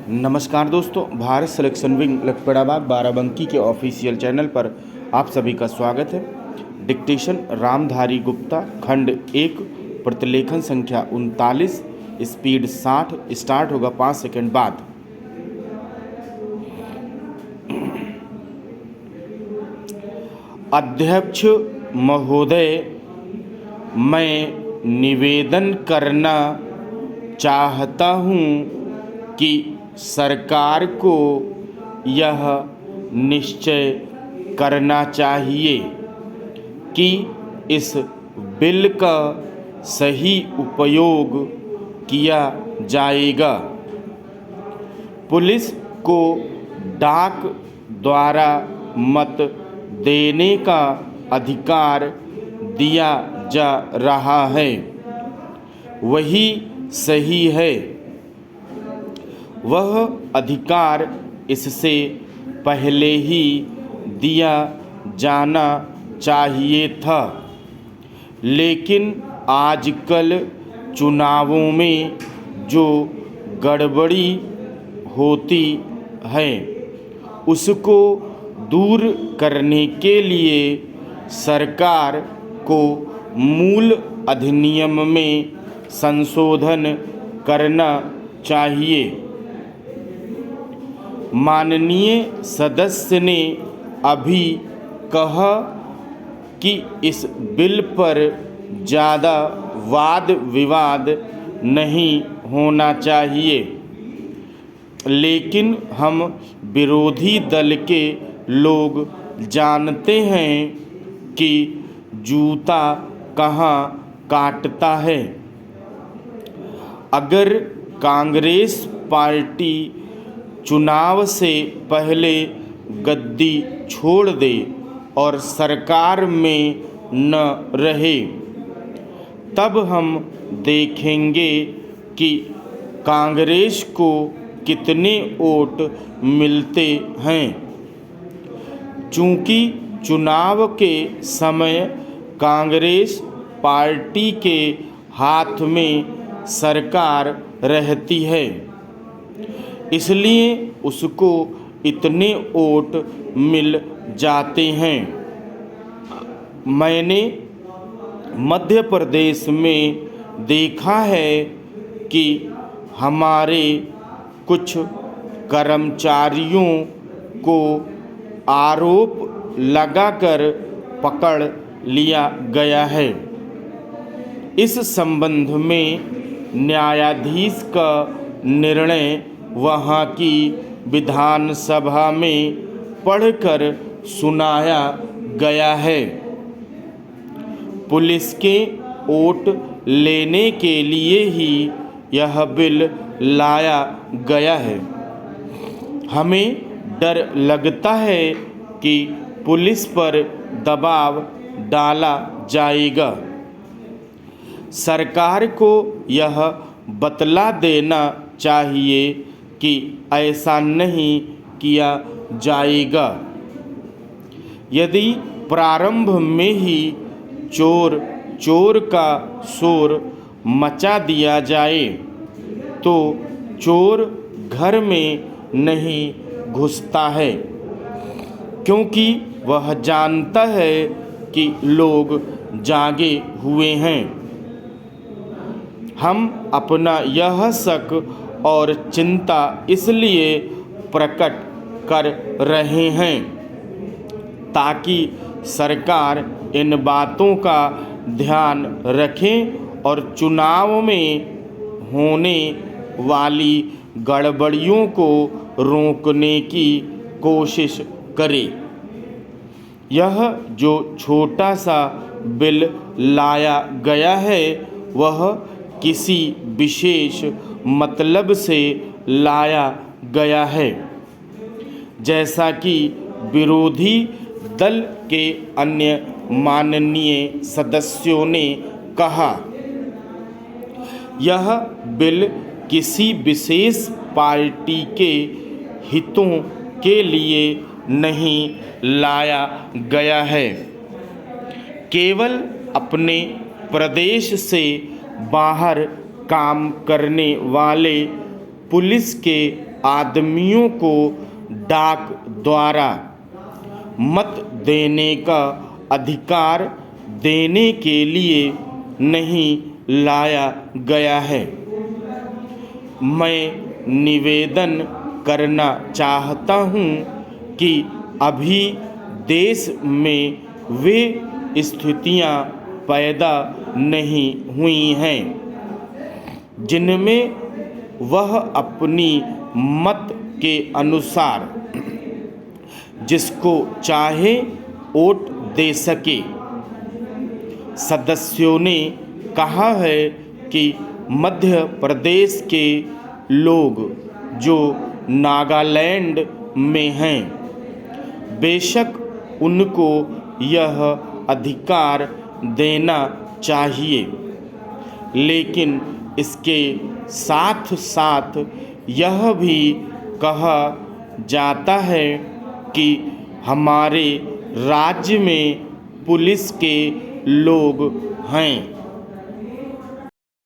नमस्कार दोस्तों, Bharat selection wing लखपड़ाबाग Barabanki के ऑफिशियल चैनल पर आप सभी का स्वागत है। डिक्टेशन रामधारी गुप्ता, खंड 1, प्रतिलेखन संख्या 39, स्पीड 60, स्टार्ट होगा 5 सेकंड बाद। अध्यक्ष महोदय, मैं निवेदन करना चाहता हूँ कि सरकार को यह निश्चय करना चाहिए कि इस बिल का सही उपयोग किया जाएगा। पुलिस को डाक द्वारा मत देने का अधिकार दिया जा रहा है, वही सही है। वह अधिकार इससे पहले ही दिया जाना चाहिए था, लेकिन आजकल चुनावों में जो गड़बड़ी होती है उसको दूर करने के लिए सरकार को मूल अधिनियम में संशोधन करना चाहिए। माननीय सदस्य ने अभी कहा कि इस बिल पर ज़्यादा वाद विवाद नहीं होना चाहिए, लेकिन हम विरोधी दल के लोग जानते हैं कि जूता कहाँ काटता है। अगर कांग्रेस पार्टी चुनाव से पहले गद्दी छोड़ दे और सरकार में न रहे, तब हम देखेंगे कि कांग्रेस को कितने वोट मिलते हैं। चूँकि चुनाव के समय कांग्रेस पार्टी के हाथ में सरकार रहती है, इसलिए उसको इतने वोट मिल जाते हैं। मैंने मध्य प्रदेश में देखा है कि हमारे कुछ कर्मचारियों को आरोप लगाकर पकड़ लिया गया है। इस संबंध में न्यायाधीश का निर्णय वहाँ की विधानसभा में पढ़कर सुनाया गया है। पुलिस के वोट लेने के लिए ही यह बिल लाया गया है। हमें डर लगता है कि पुलिस पर दबाव डाला जाएगा। सरकार को यह बतला देना चाहिए कि ऐसा नहीं किया जाएगा। यदि प्रारंभ में ही चोर चोर का शोर मचा दिया जाए तो चोर घर में नहीं घुसता है, क्योंकि वह जानता है कि लोग जागे हुए हैं। हम अपना यह शक और चिंता इसलिए प्रकट कर रहे हैं ताकि सरकार इन बातों का ध्यान रखें और चुनाव में होने वाली गड़बड़ियों को रोकने की कोशिश करे। यह जो छोटा सा बिल लाया गया है वह किसी विशेष मतलब से लाया गया है, जैसा कि विरोधी दल के अन्य माननीय सदस्यों ने कहा। यह बिल किसी विशेष पार्टी के हितों के लिए नहीं लाया गया है। केवल अपने प्रदेश से बाहर काम करने वाले पुलिस के आदमियों को डाक द्वारा मत देने का अधिकार देने के लिए नहीं लाया गया है। मैं निवेदन करना चाहता हूँ कि अभी देश में वे स्थितियाँ पैदा नहीं हुई हैं जिनमें वह अपनी मत के अनुसार जिसको चाहे वोट दे सके। सदस्यों ने कहा है कि मध्य प्रदेश के लोग जो नागालैंड में हैं बेशक उनको यह अधिकार देना चाहिए, लेकिन इसके साथ साथ यह भी कहा जाता है कि हमारे राज्य में पुलिस के लोग हैं